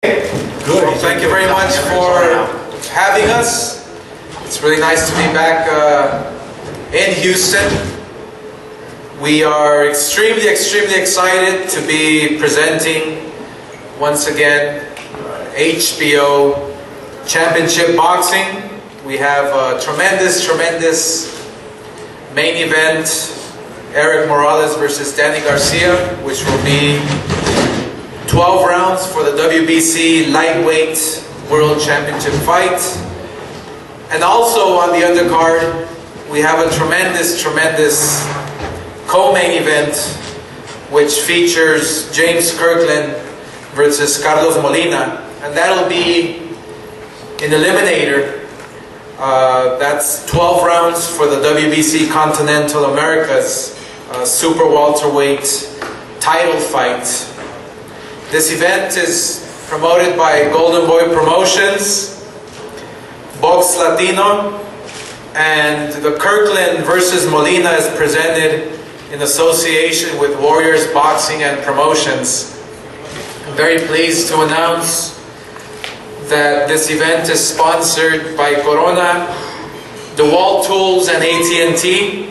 Good. Well, thank you very much for having us. It's really nice to be back in Houston. We are extremely excited to be presenting once again HBO Championship Boxing. We have a tremendous main event, Erik Morales versus Danny Garcia, which will be 12 rounds for the WBC Lightweight World Championship fight. And also on the undercard, we have a tremendous co-main event, which features James Kirkland versus Carlos Molina. And that'll be an eliminator. That's 12 rounds for the WBC Continental Americas Super Welterweight title fight. This event is promoted by Golden Boy Promotions, Box Latino, and the Kirkland versus Molina is presented in association with Warriors Boxing and Promotions. I'm very pleased to announce that this event is sponsored by Corona, DeWalt Tools, and AT&T.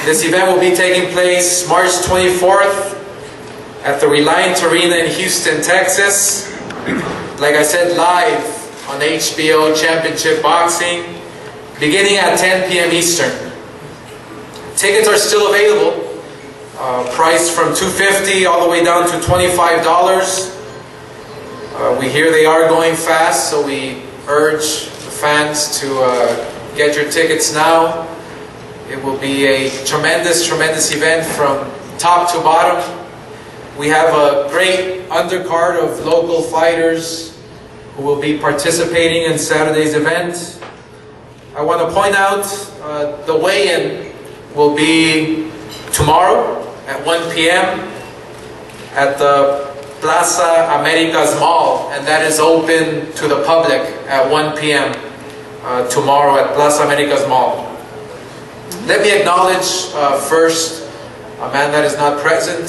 This event will be taking place March 24th at the Reliant Arena in Houston, Texas. Like I said, live on HBO Championship Boxing, beginning at 10 p.m. Eastern. Tickets are still available, priced from $250 all the way down to $25. We hear they are going fast, so we urge the fans to get your tickets now. It will be a tremendous event from top to bottom. We have a great undercard of local fighters who will be participating in Saturday's event. I want to point out the weigh-in will be tomorrow at 1 p.m. at the Plaza Americas Mall, and that is open to the public at 1 p.m. Tomorrow at Plaza Americas Mall. Let me acknowledge first a man that is not present,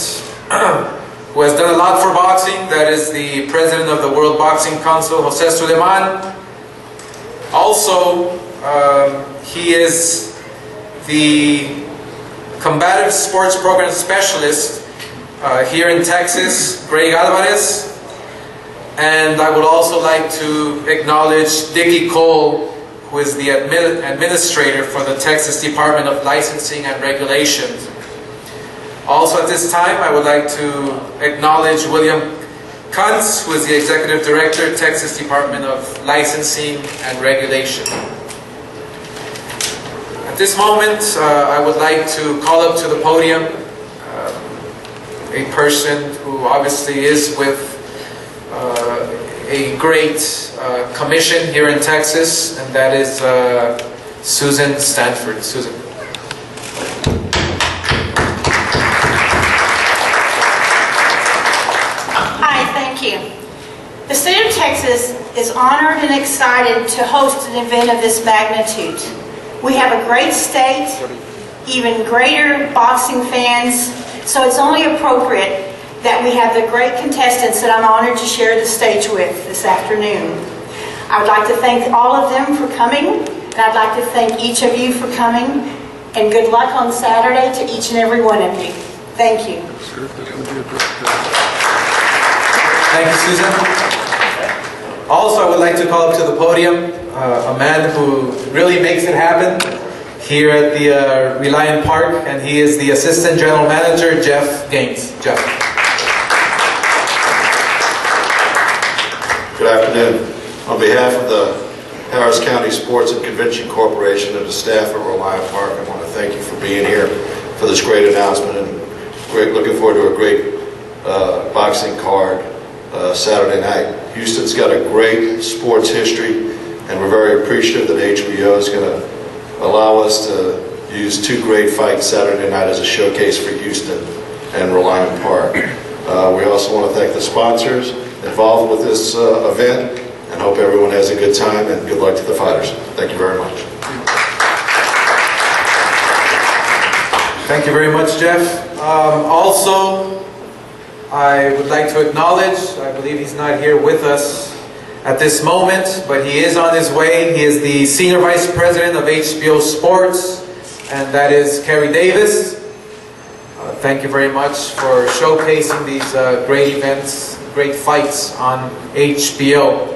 who has done a lot for boxing. That is the president of the World Boxing Council, Jose Suleiman. Also, he is the combative sports program specialist here in Texas, Greg Alvarez. And I would also like to acknowledge Dickie Cole, who is the administrator for the Texas Department of Licensing and Regulation. Also at this time, I would like to acknowledge William Kuntz, who is the Executive Director, Texas Department of Licensing and Regulation. At this moment, I would like to call up to the podium a person who obviously is with a great commission here in Texas, and that is Susan Stanford. Susan. The state of Texas is honored and excited to host an event of this magnitude. We have a great state, even greater boxing fans, so it's only appropriate that we have the great contestants that I'm honored to share the stage with this afternoon. I would like to thank all of them for coming, and I'd like to thank each of you for coming, and good luck on Saturday to each and every one of you. Thank you. Thank you, Susan. Also, I would like to call up to the podium a man who really makes it happen here at the Reliant Park, and he is the Assistant General Manager, Jeff Gaines. Jeff. Good afternoon. On behalf of the Harris County Sports and Convention Corporation and the staff at Reliant Park, I want to thank you for being here for this great announcement, and looking forward to a great boxing card Saturday night. Houston's got a great sports history, and we're very appreciative that HBO is going to allow us to use two great fights Saturday night as a showcase for Houston and Reliant Park. We also want to thank the sponsors involved with this event, and hope everyone has a good time, and good luck to the fighters. Thank you very much. Thank you very much, Jeff. Also, I would like to acknowledge, I believe he's not here with us at this moment, but he is on his way. He is the Senior Vice President of HBO Sports, and that is Kerry Davis. Thank you very much for showcasing these great events, great fights on HBO.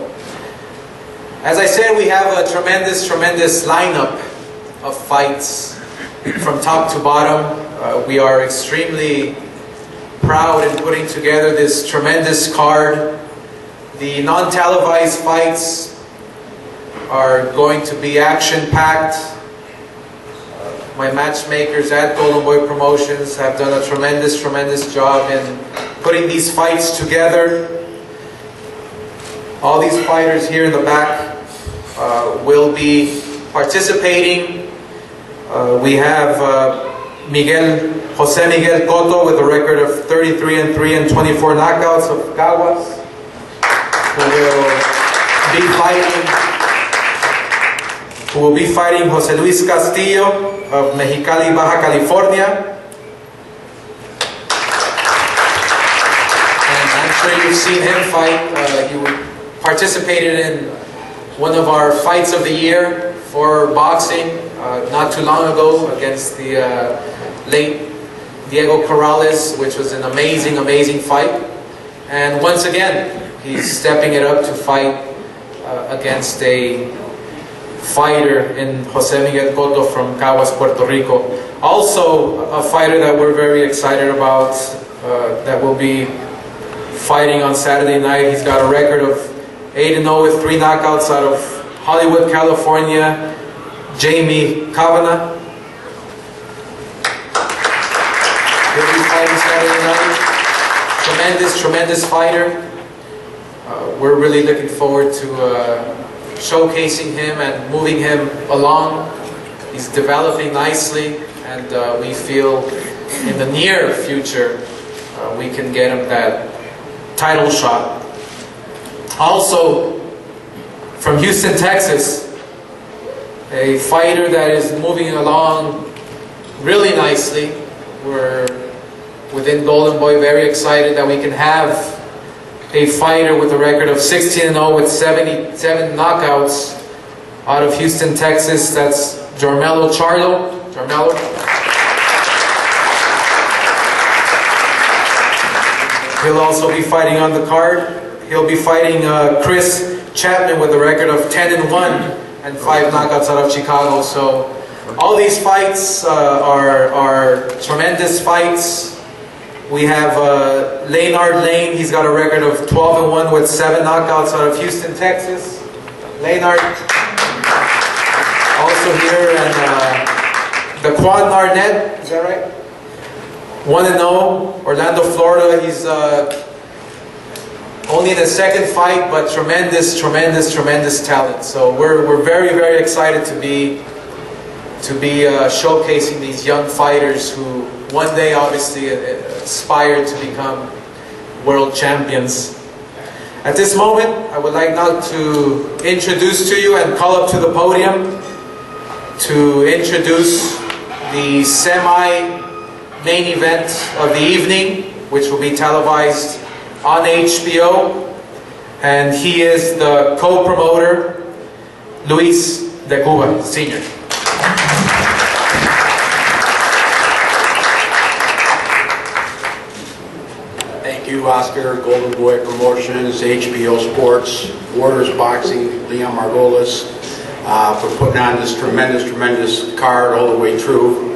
As I said, we have a tremendous lineup of fights from top to bottom. We are extremely proud in putting together this tremendous card. The non-televised fights are going to be action-packed. My matchmakers at Golden Boy Promotions have done a tremendous job in putting these fights together. All these fighters here in the back will be participating. We have Jose Miguel Cotto with a record of 33-3 and 24 knockouts of Caguas, who will be fighting Jose Luis Castillo of Mexicali, Baja California. And I'm sure you've seen him fight. He participated in one of our fights of the year for boxing not too long ago against the late Diego Corrales, which was an amazing fight. And once again, he's stepping it up to fight against a fighter in Jose Miguel Cotto from Caguas, Puerto Rico. Also a fighter that we're very excited about that will be fighting on Saturday night. He's got a record of 8-0 with 3 knockouts out of Hollywood, California, Jamie Kavanagh. He'll be fighting Saturday night. Tremendous fighter. We're really looking forward to showcasing him and moving him along. He's developing nicely, and we feel in the near future we can get him that title shot. Also, from Houston, Texas, a fighter that is moving along really nicely. We're within Golden Boy very excited that we can have a fighter with a record of 16-0 with 77 knockouts out of Houston, Texas. That's Jarmelo Charlo. Jarmelo. He'll also be fighting on the card. He'll be fighting Chris Chapman with a record of 10-1 and 5 knockouts out of Chicago. So all these fights are tremendous fights. We have Leonard Lane. He's got a record of 12-1 with 7 knockouts out of Houston, Texas. Leonard also here, and Daquan Arnett, is that right? 1-0, Orlando, Florida. He's only in the second fight, but tremendous talent. So we're very excited to be showcasing these young fighters who one day obviously aspire to become world champions. At this moment, I would like now to introduce to you and call up to the podium to introduce the semi-main event of the evening, which will be televised on HBO, and he is the co-promoter, Luis de Cuba, Sr. Thank you, Oscar, Golden Boy Promotions, HBO Sports, Warriors Boxing, Leon Margolis, for putting on this tremendous card all the way through.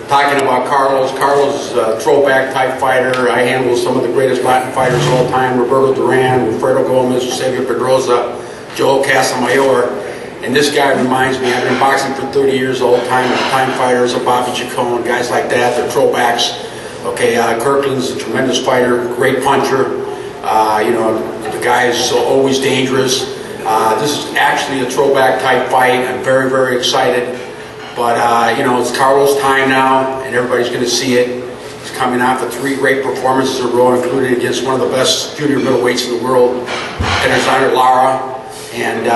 Talking about Carlos is a throwback type fighter. I handle some of the greatest Latin fighters of all time: Roberto Duran, Wilfredo Gomez, Xavier Pedroza, Joel Casamayor. And this guy reminds me, I've been boxing for 30 years, old-time fighters, a Bobby Chacon, guys like that. They're throwbacks. Okay, Kirkland's a tremendous fighter, great puncher. The guy is always dangerous. This is actually a throwback type fight. I'm very excited. But, it's Carlos' time now, and everybody's going to see it. He's coming off of 3 great performances in a row, including against one of the best junior middleweights in the world, Alexander Lara. And,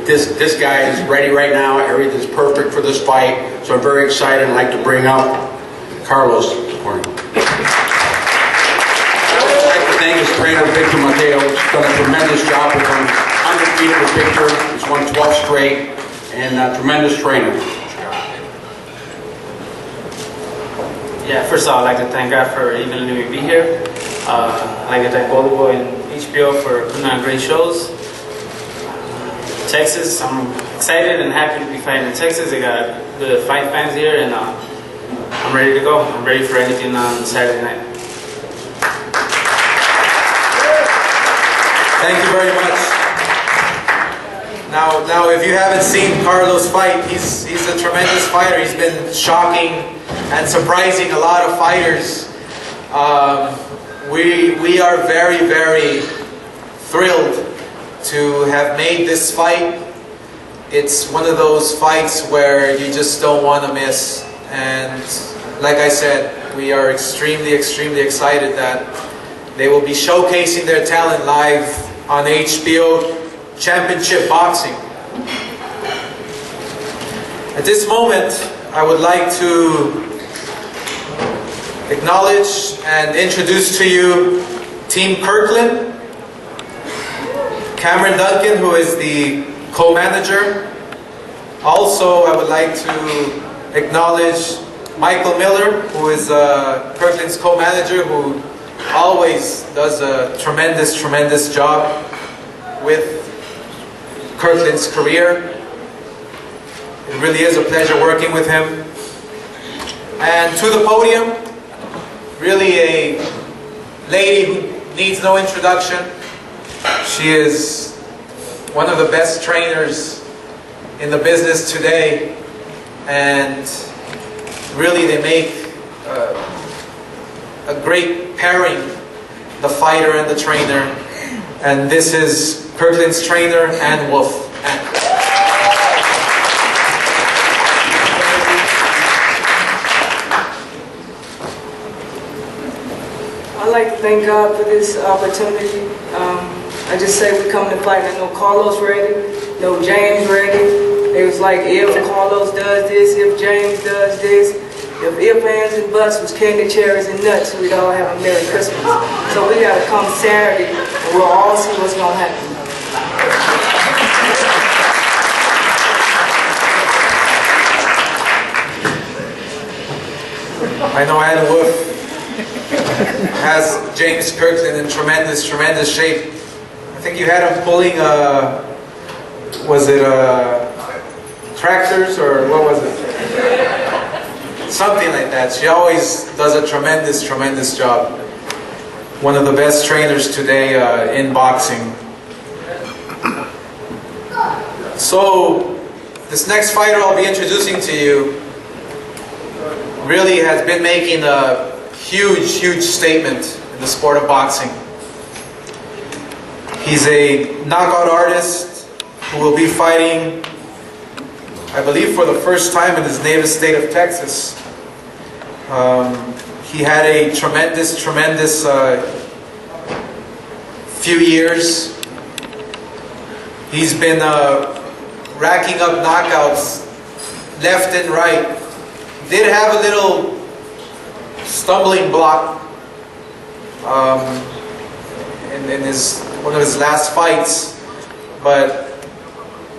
this guy is ready right now. Everything's perfect for this fight. So I'm very excited. I'd like to bring up Carlos this morning. his trainer, Victor Mateo, has done a tremendous job with him. Undefeated with Victor. He's won 12 straight, and tremendous trainer. Yeah, first of all, I'd like to thank God for even letting me be here. I'd like to thank Golden Boy and HBO for putting on great shows. Texas, I'm excited and happy to be fighting in Texas. They got the fight fans here, and I'm ready to go. I'm ready for anything on Saturday night. Thank you very much. Now, if you haven't seen Carlos fight, he's a tremendous fighter. He's been shocking and surprising a lot of fighters. We are very, very thrilled to have made this fight. It's one of those fights where you just don't want to miss. And like I said, we are extremely, extremely excited that they will be showcasing their talent live on HBO Championship Boxing. At this moment, I would like to acknowledge and introduce to you Team Kirkland, Cameron Duncan, who is the co-manager. Also, I would like to acknowledge Michael Miller, who is Kirkland's co-manager, who always does a tremendous, tremendous job with Kirkland's career. It really is a pleasure working with him. And to the podium, really a lady who needs no introduction. She is one of the best trainers in the business today, and really they make a great pairing, the fighter and the trainer. And this is Kirkland's trainer, Ann Wolf. I'd like to thank God for this opportunity. I just say we come to fight. I know Carlos ready, no James ready. It was like, if Carlos does this, if James does this, if ands and buts was candy, cherries, and nuts, we'd all have a Merry Christmas. So we got to come Saturday, and we'll all see what's going to happen. I know Ann Wolf has James Kirkland in tremendous, tremendous shape. I think you had him pulling, was it tractors or what was it? Something like that. She always does a tremendous, tremendous job. One of the best trainers today in boxing. So, this next fighter I'll be introducing to you really has been making a huge, huge statement in the sport of boxing. He's a knockout artist who will be fighting, I believe, for the first time in his native state of Texas. He had a tremendous, tremendous few years. He's been racking up knockouts left and right. Did have a little stumbling block in one of his last fights, but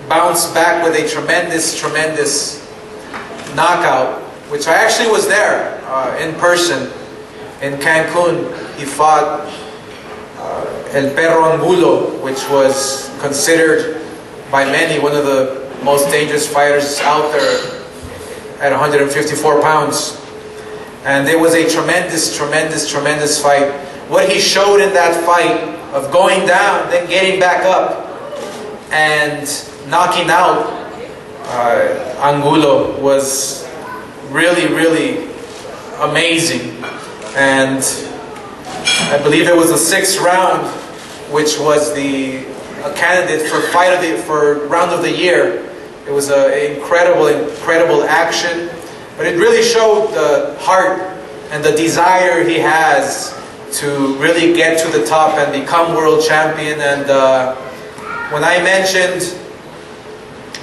bounced back with a tremendous, tremendous knockout, which I actually was there in person in Cancun. He fought El Perro Angulo, which was considered by many one of the most dangerous fighters out there at 154 pounds. And it was a tremendous, tremendous, tremendous fight. What he showed in that fight of going down, then getting back up, and knocking out Angulo was really, really amazing. And I believe it was the 6th round, which was a candidate for round of the year. It was an incredible, incredible action. But it really showed the heart and the desire he has to really get to the top and become world champion. And when I mentioned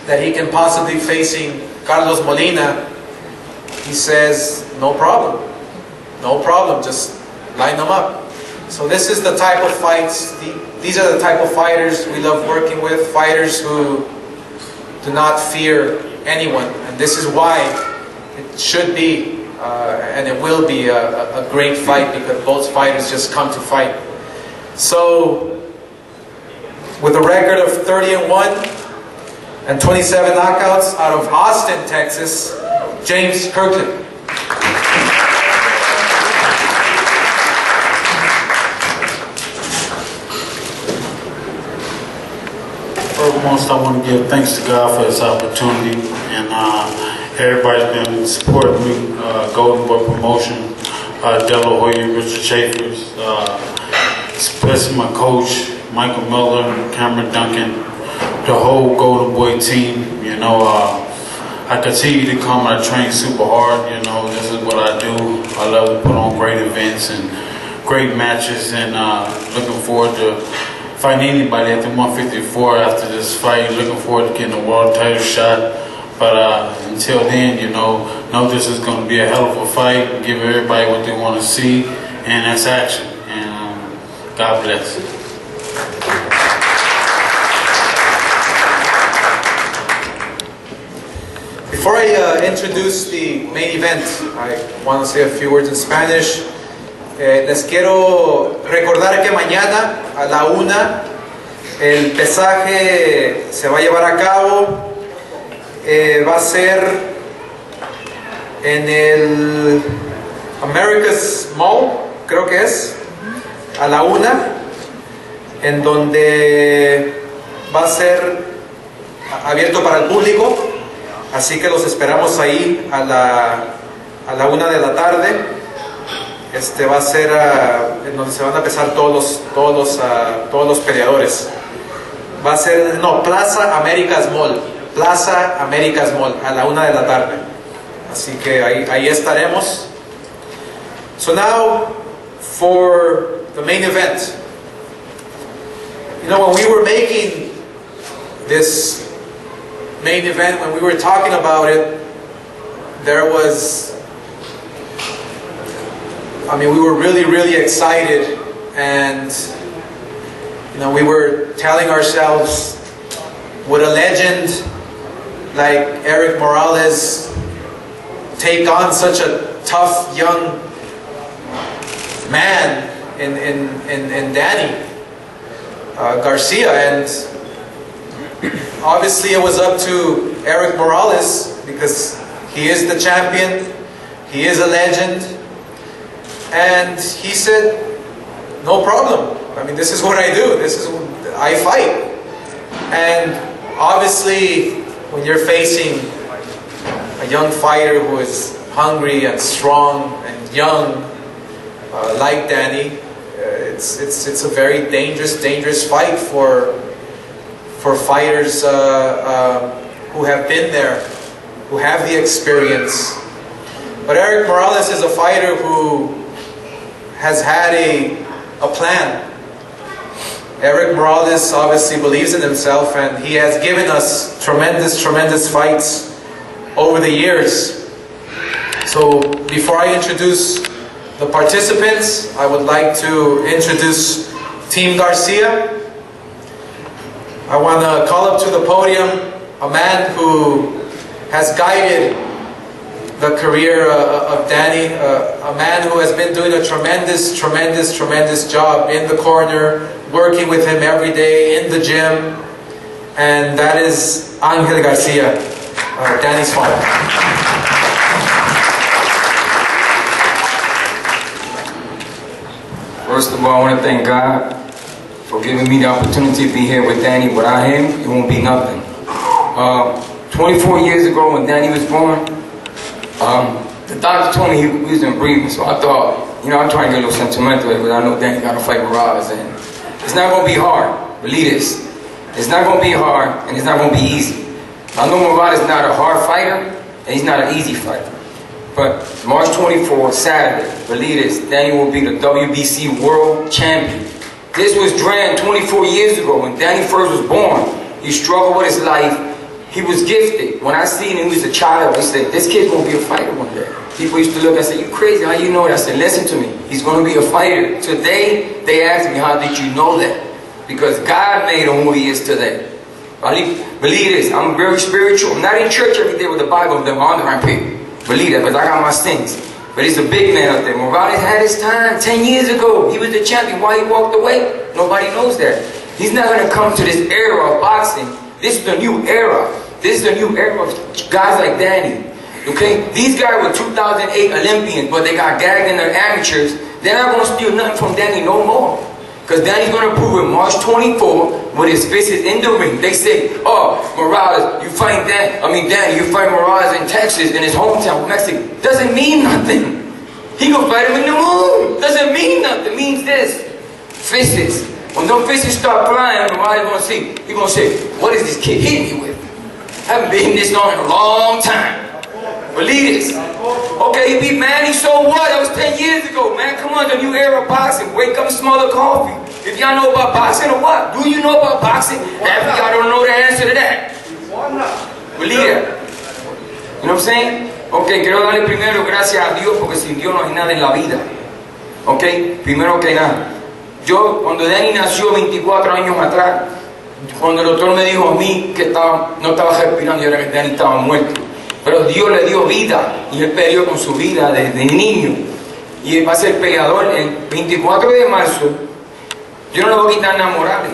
that he can possibly be facing Carlos Molina, he says, no problem. No problem, just line them up. So this is the type of fights, these are the type of fighters we love working with, fighters who do not fear anyone. And this is why it should be, and it will be a great fight, because both fighters just come to fight. So, with a record of 30-1 and 27 knockouts out of Austin, Texas, James Kirkland. Foremost, I want to give thanks to God for this opportunity, and everybody's been supporting me. Golden Boy Promotion, DeLaHoya, Richard Chafers, especially my coach, Michael Miller, Cameron Duncan, the whole Golden Boy team. You know, I continue to come. I train super hard. You know, this is what I do. I love to put on great events and great matches, and looking forward to fighting anybody at the 154 after this fight. Looking forward to getting a world title shot. But until then, you know this is going to be a hell of a fight. Give everybody what they want to see, and that's action. And God bless. Before I introduce the main event, I want to say a few words in Spanish. Les quiero recordar que mañana a la 1 el pesaje se va a llevar a cabo. Va a ser en el America's Mall, creo que es, a la 1, en donde va a ser abierto para el público. Así que los esperamos ahí a la 1 de la tarde. Va a ser en donde se van a pesar todos los peleadores. Va a ser, Plaza America's Mall. Plaza America's Mall, a la 1 de la tarde. Así que ahí estaremos. So now, for the main event. You know, when we were making this main event, when we were talking about it, we were really, really excited, and we were telling ourselves, would a legend like Erik Morales take on such a tough young man in Danny Garcia? And obviously it was up to Erik Morales, because he is the champion, he is a legend, and he said, no problem. This is what I do. I fight. And obviously, when you're facing a young fighter who is hungry and strong and young, like Danny, it's a very dangerous fight for fighters who have been there, who have the experience. But Erik Morales is a fighter who has had a plan. Erik Morales obviously believes in himself, and he has given us tremendous fights over the years. So before I introduce the participants, I would like to introduce Team Garcia. I want to call up to the podium a man who has guided the career of Danny, a man who has been doing a tremendous job in the corner, working with him every day in the gym, and that is Angel Garcia, Danny's father. First of all, I want to thank God for giving me the opportunity to be here with Danny. Without him, it won't be nothing. 24 years ago when Danny was born, the doctor told me he wasn't breathing, so I thought, I'm trying to get a little sentimental because I know Danny got to fight Morales, and it's not going to be hard. Believe this. It's not going to be hard, and it's not going to be easy. I know Morales is not a hard fighter, and he's not an easy fighter. But March 24th, Saturday, believe this, Danny will be the WBC World Champion. This was dreamed 24 years ago when Danny first was born. He struggled with his life. He was gifted. When I seen him, he was a child. They said, this kid's going to be a fighter one day. People used to look and say, you crazy, how you know that? I said, listen to me. He's going to be a fighter. Today, they asked me, how did you know that? Because God made him who he is today. Believe this, I'm very spiritual. I'm not in church every day with the Bible, I'm on the right people. Believe that, because I got my sins. But he's a big man out there. Morales had his time 10 years ago. He was the champion. Why he walked away? Nobody knows that. He's not going to come to this era of boxing. This is the new era. This is the new era of guys like Danny. Okay? These guys were 2008 Olympians, but they got gagged in their amateurs. They're not going to steal nothing from Danny no more. Because Danny's going to prove it March 24 with his fists in the ring. They say, oh, Morales, you fight Danny, you fight Morales in Texas, in his hometown, Mexico. Doesn't mean nothing. He can fight him in the moon. Doesn't mean nothing. It means this. Fists. When those fists start flying, Morales going to see. He's going to say, what is this kid hitting me with? I haven't been hitting this on in a long time. Believe this. Okay, he beat Manny, so what? That was 10 years ago, man. Come on, the new era of boxing. Wake up and smell the coffee. If y'all know about boxing or what? Do you know about boxing? Half of y'all don't know the answer to that. Believe that. You know what I'm saying? Ok, quiero darle primero gracias a Dios porque sin Dios no hay nada en la vida. Ok, primero que nada. Yo, cuando Danny nació 24 años atrás, cuando el doctor me dijo a mí que no estaba respirando y era que Danny estaba muerto. Pero Dios le dio vida y él peleó con su vida desde niño. Y él va a ser peleador el 24 de marzo. Yo no le voy a quitar nada a Morales.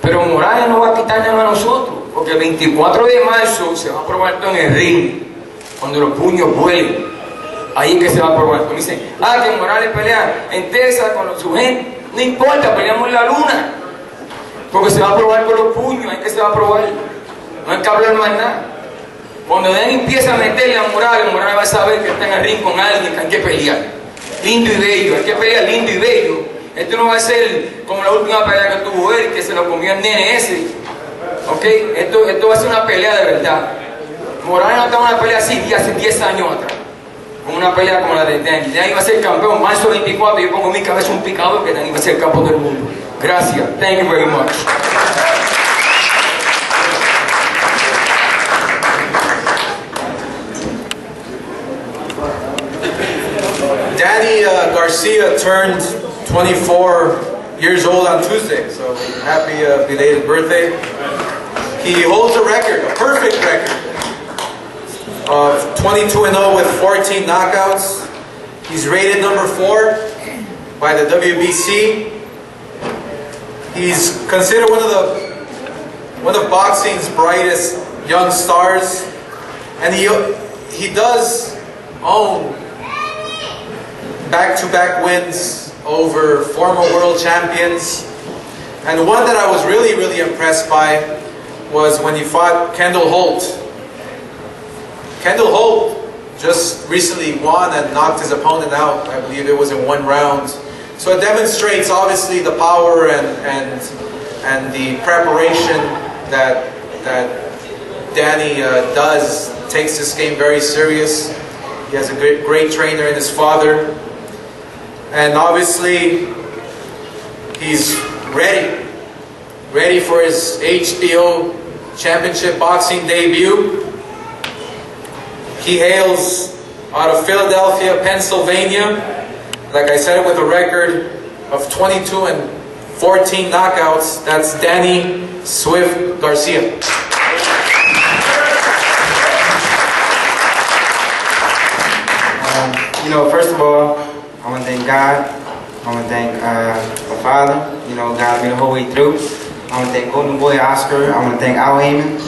Pero Morales no va a quitar nada a nosotros. Porque el 24 de marzo se va a probar todo en el ring. Cuando los puños vuelen. Ahí es que se va a probar. Me dicen, que Morales pelea en Texas con su gente. No importa, peleamos en la luna. Porque se va a probar con los puños. Ahí es que se va a probar. No hay que hablar más nada. Cuando Danny empieza a meterle a Morales, Morales va a saber que está en el ring con alguien que hay que pelear. Lindo y bello, hay que pelear lindo y bello. Esto no va a ser como la última pelea que tuvo él, que se lo comió el nene ese. ¿Ok? Esto va a ser una pelea de verdad. Morales no está en una pelea así hace 10 años atrás. Como una pelea como la de Danny. Danny va a ser campeón, marzo 24, yo pongo en mi cabeza un picador que Danny va a ser campeón del mundo. Gracias. Thank you very much. Danny Garcia turned 24 years old on Tuesday, so happy belated birthday. He holds a record, a perfect record, of 22-0 with 14 knockouts. He's rated number 4 by the WBC. He's considered one of boxing's brightest young stars, and he does own back-to-back wins over former world champions. And one that I was really, really impressed by was when he fought Kendall Holt. Kendall Holt just recently won and knocked his opponent out. I believe it was in 1 round. So it demonstrates obviously the power and the preparation that Danny does. Takes this game very serious. He has a great trainer in his father. And obviously, he's ready for his HBO Championship boxing debut. He hails out of Philadelphia, Pennsylvania. Like I said, with a record of 22 and 14 knockouts. That's Danny Swift Garcia. First of all, I want to thank God. I want to thank my father. God made the whole way through. I want to thank Golden Boy Oscar. I want to thank Al Heyman.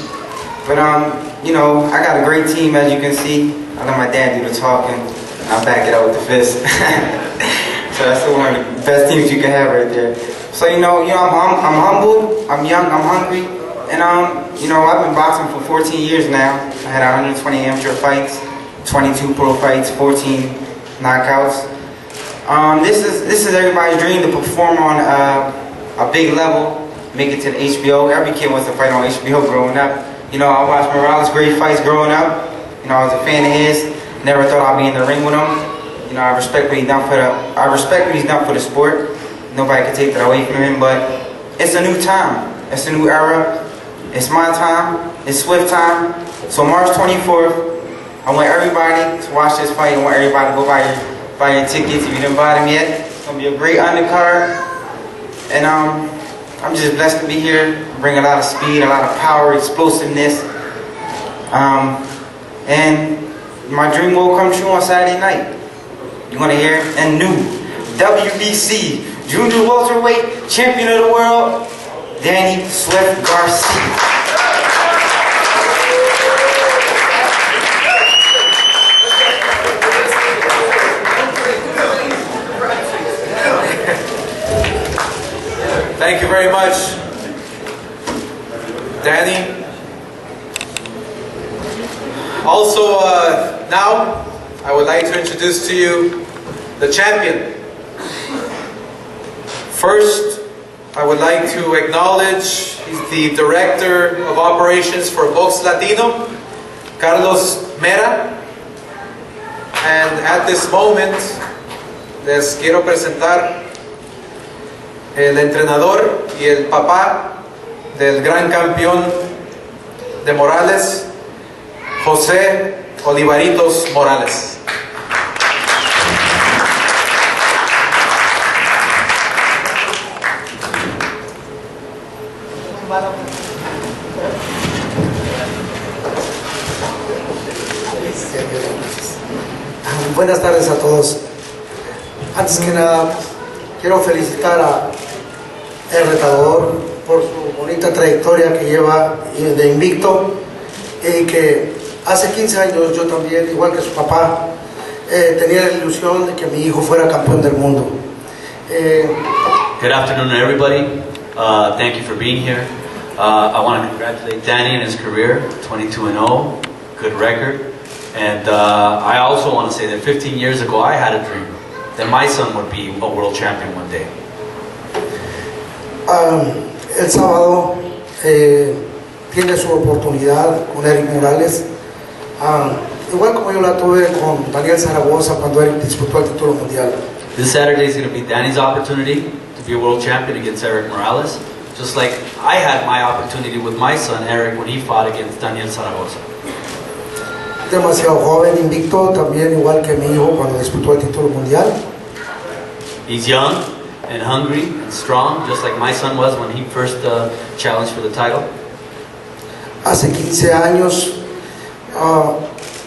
But I got a great team, as you can see. I let my dad do the talking. I'll back it up with the fist. So that's one of the best teams you can have right there. So I'm humble. I'm young. I'm hungry. And I've been boxing for 14 years now. I had 120 amateur fights, 22 pro fights, 14 knockouts. This is everybody's dream to perform on a big level, make it to the HBO. Every kid wants to fight on HBO growing up. I watched Morales' great fights growing up. I was a fan of his. Never thought I'd be in the ring with him. I respect what he's done for the sport. Nobody can take that away from him. But it's a new time. It's a new era. It's my time. It's Swift time. So March 24th, I want everybody to watch this fight. I want everybody to go buy your tickets if you didn't buy them yet. It's gonna be a great undercard, and I'm just blessed to be here. Bring a lot of speed, a lot of power, explosiveness, and my dream will come true on Saturday night. You're gonna hear a new WBC Junior Welterweight Champion of the World, Danny Swift Garcia. Thank you very much, Danny. Also, now I would like to introduce to you the champion. First, I would like to acknowledge he's the Director of Operations for Box Latino, Carlos Mera. And at this moment, les quiero presentar el entrenador y el papá del gran campeón de Morales, José Olivaritos Morales. Buenas tardes a todos. Antes que nada, quiero felicitar a el retador por su bonita trayectoria que lleva de invicto y que hace 15 años yo también, igual que su papá, tenía la ilusión de que mi hijo fuera campeón del mundo. Good afternoon, everybody. Thank you for being here. I want to congratulate Danny on his career, 22-0, good record. And I also want to say that 15 years ago I had a dream that my son would be a world champion one day. El sábado tiene su oportunidad con Erik Morales, igual como yo la tuve con Daniel Zaragoza cuando Erik disputó el título mundial. This Saturday is going to be Danny's opportunity to be a world champion against Erik Morales, just like I had my opportunity with my son Erik when he fought against Daniel Zaragoza. Demasiado joven, invicto, también igual que mi hijo cuando disputó el título mundial. He's young and hungry and strong, just like my son was when he first challenged for the title. Hace 15 años,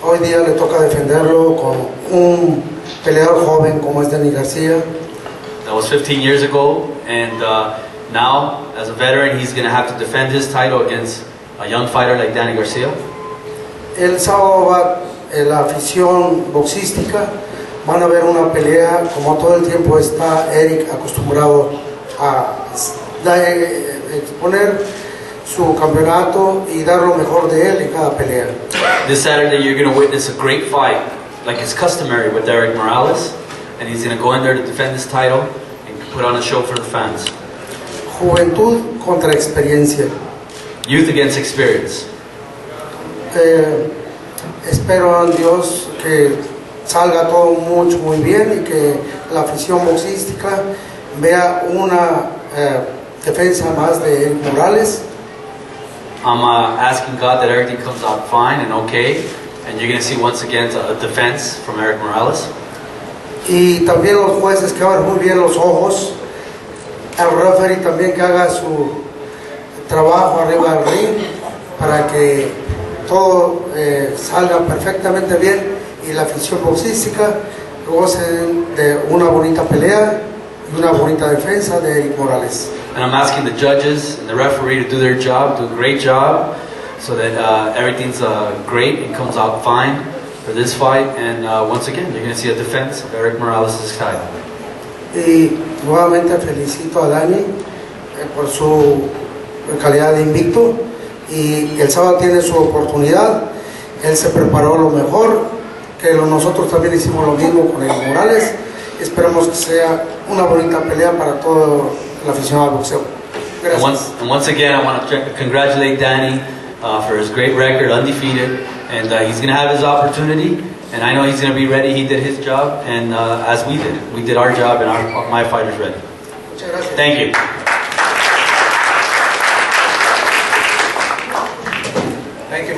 hoy día le toca defenderlo con un peleador joven como es Danny Garcia. That was 15 years ago, and now, as a veteran, he's going to have to defend his title against a young fighter like Danny Garcia. El sábado va la afición boxística, van a ver una pelea como todo el tiempo está Erik acostumbrado a exponer su campeonato y dar lo mejor de él en cada pelea. This Saturday you're going to witness a great fight, like is customary with Erik Morales, and he's going to go in there to defend his title and put on a show for the fans. Juventud contra experiencia. Youth against experience. Espero en Dios que salga todo muy bien y que la afición boxística vea una defensa más de Erik Morales. I'm asking God that everything comes out fine and okay, and you're going to see once again a defense from Erik Morales. Y también los jueces que abran muy bien los ojos, el referee también que haga su trabajo arriba del ring para que todo salga perfectamente bien y la afición boxística gocen de una bonita pelea y una bonita defensa de Erik Morales. And I'm asking the judges and the referee to do their job, do a great job, so that everything's great and comes out fine for this fight. And once again, you're going to see a defense of Erik Morales' title. Y nuevamente felicito a Dani por su calidad de invicto. Y el sábado tiene su oportunidad. Él se preparó lo mejor, que nosotros también hicimos lo mismo con Erik Morales. Esperamos que sea una bonita pelea para todo el aficionado al boxeo. Gracias. And once again, I want to congratulate Danny for his great record, undefeated, and he's going to have his opportunity. And I know he's going to be ready. He did his job, and as we did our job, and my fighter's ready. Muchas gracias. Thank you.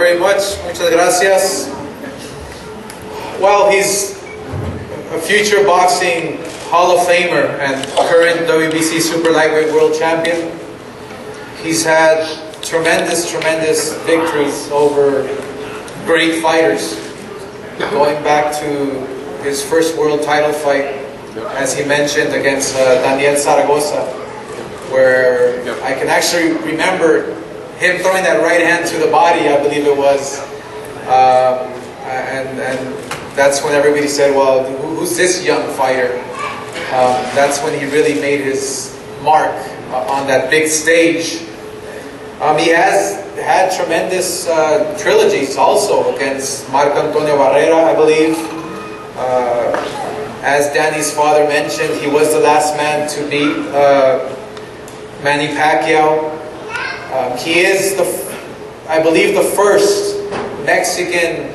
very much. Muchas gracias. Well, he's a future boxing Hall of Famer and current WBC Super Lightweight World Champion. He's had tremendous victories over great fighters, going back to his first world title fight, as he mentioned, against Daniel Zaragoza, where I can actually remember him throwing that right hand to the body, I believe it was, and that's when everybody said, well, who's this young fighter? That's when he really made his mark on that big stage. He has had tremendous trilogies also against Marco Antonio Barrera, I believe. As Danny's father mentioned, he was the last man to beat Manny Pacquiao. He is, I believe, the first Mexican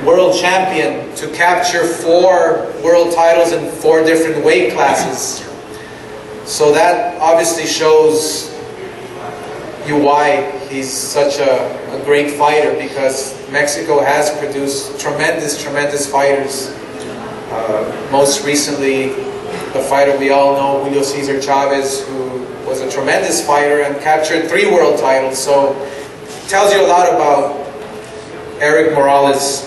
world champion to capture 4 world titles in 4 different weight classes. So that obviously shows you why he's such a great fighter, because Mexico has produced tremendous fighters. Most recently, the fighter we all know, Julio Cesar Chavez, who was a tremendous fighter and captured 3 world titles. So it tells you a lot about Erik Morales.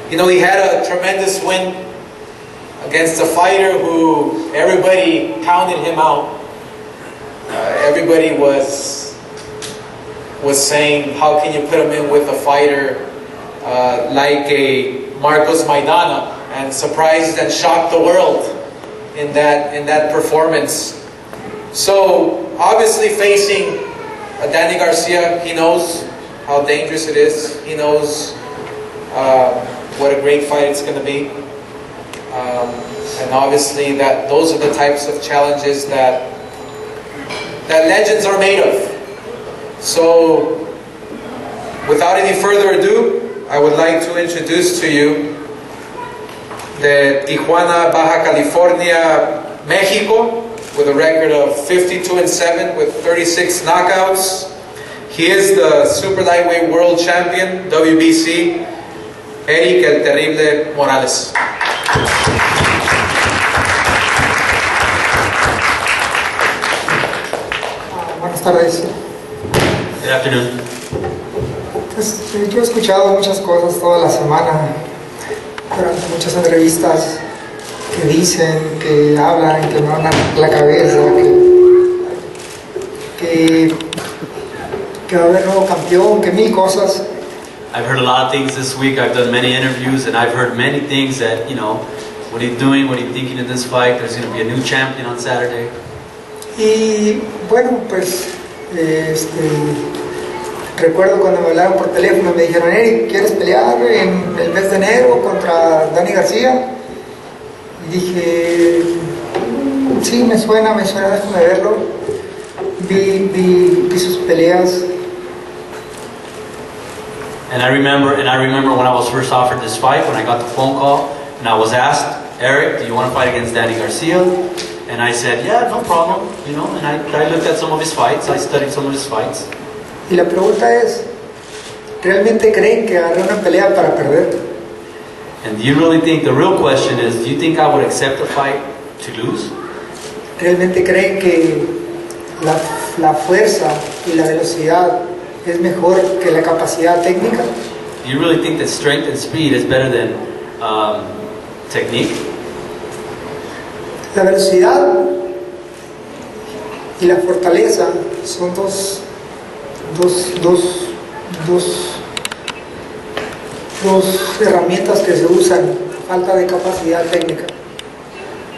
You know, he had a tremendous win against a fighter who everybody counted him out. Everybody was saying, how can you put him in with a fighter like a Marcos Maidana, and surprised and shocked the world in that performance. So obviously facing Danny Garcia, he knows how dangerous it is. He knows what a great fight it's going to be. And obviously those are the types of challenges that legends are made of. So without any further ado, I would like to introduce to you the Tijuana, Baja California, Mexico, with a record of 52-7 with 36 knockouts. He is the Super Lightweight World Champion, WBC, Erik El Terrible Morales. Buenas tardes. Good afternoon. Pues, yo he escuchado muchas cosas toda la semana, durante muchas entrevistas que dicen, que hablan, que me van a la cabeza, que va a haber nuevo campeón, que 1000 cosas. I've heard a lot of things this week. I've done many interviews, and I've heard many things that, you know, what are you doing? What are you thinking in this fight? There's going to be a new champion on Saturday. Y bueno, pues recuerdo cuando me hablaron por teléfono, me dijeron, Erik, ¿quieres pelear en el mes de enero contra Dani Garcia? Y dije, sí, me suena, déjame verlo. Vi sus peleas. And I remember when I was first offered this fight, when I got the phone call, and I was asked, Erik, do you want to fight against Danny Garcia? And I said, yeah, no problem, you know, and I looked at some of his fights, I studied some of his fights. Y la pregunta es, ¿realmente creen que agarré una pelea para perder? And do you really think, the real question is, do you think I would accept a fight to lose? ¿Realmente creen que la fuerza y la velocidad es mejor que la capacidad técnica? Do you really think that strength and speed is better than technique? La velocidad y la fortaleza son dos herramientas que se usan a falta de capacidad técnica.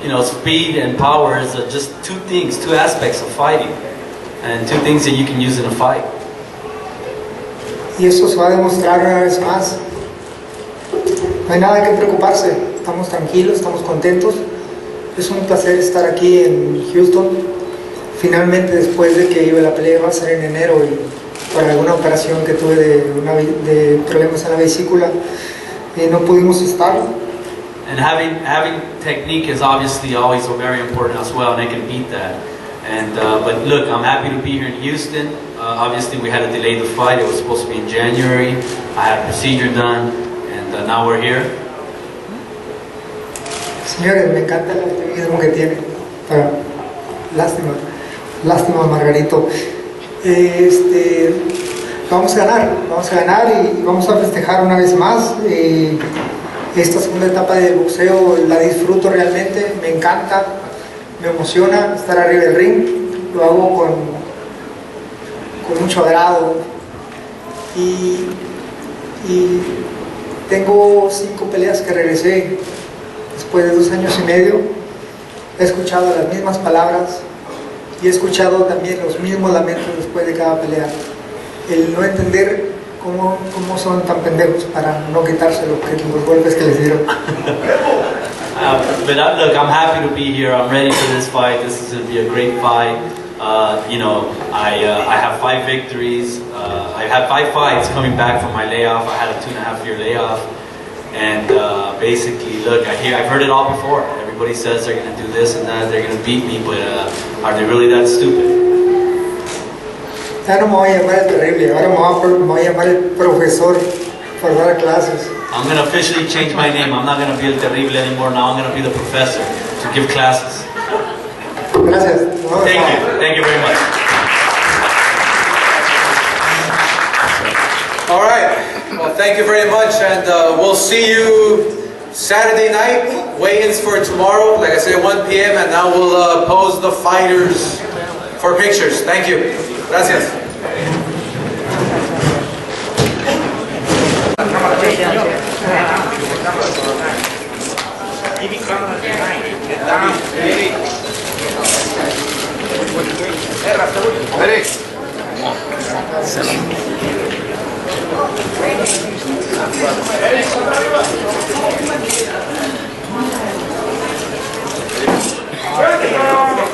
You know, speed and power is just two aspects of fighting, and 2 things that you can use in a fight. Y eso se va a demostrar una vez más. No hay nada que preocuparse, estamos tranquilos, estamos contentos. Es un placer estar aquí en Houston. Finalmente, después de que la pelea iba a ser en enero y por alguna operación que tuve de problemas en la vesícula, no pudimos estar. And having technique is obviously always very important as well, and I can beat that. And but look, I'm happy to be here in Houston. Obviously, we had to delay the fight. It was supposed to be in January. I had a procedure done, and now we're here. Señores, me encanta el optimismo que tiene. Pero, lástima Margarito. Vamos a ganar y vamos a festejar una vez más. Esta segunda etapa del boxeo la disfruto realmente, me encanta, me emociona estar arriba del ring, lo hago con mucho agrado y tengo 5 peleas que regresé después de 2 años y medio. He escuchado las mismas palabras y he escuchado también los mismos lamentos después de cada pelea. El no entender cómo son tan pendejos para no quitarse los golpes que les dieron. But look, I'm happy to be here. I'm ready for this fight. This is going to be a great fight. You know, I have 5 victories. I have 5 fights coming back from my layoff. I had a 2.5-year layoff. And basically, look, I've heard it all before. Everybody says they're going to do this and that, they're going to beat me, but are they really that stupid? Ya no me voy a llamar el terrible, ahora me voy a llamar el profesor por dar clases. I'm going to officially change my name. I'm not going to be El Terrible anymore. Now I'm going to be the professor to give classes. Gracias. Thank you. Thank you very much. All right. Well, thank you very much, and we'll see you Saturday night. Weigh-ins for tomorrow, like I said, 1 p.m. And now we'll pose the fighters for pictures. Thank you. Gracias.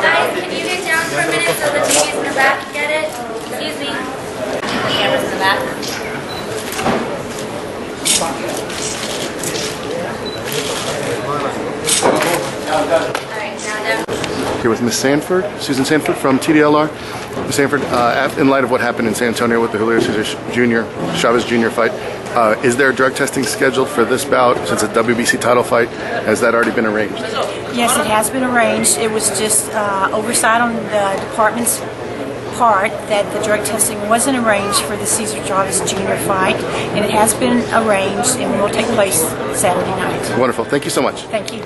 Guys, can you get down for a minute so the TV's in the back can get it? Excuse me. The camera's in the back. Alright, now down. Here with Miss Sanford, Susan Sanford from TDLR. Miss Sanford, in light of what happened in San Antonio with the Julio Chavez Jr. fight, is there drug testing scheduled for this bout since it's a WBC title fight? Has that already been arranged? Yes, it has been arranged. It was just oversight on the department's part that the drug testing wasn't arranged for the Cesar Chavez Jr. fight, and it has been arranged and will take place Saturday night. Wonderful. Thank you so much. Thank you.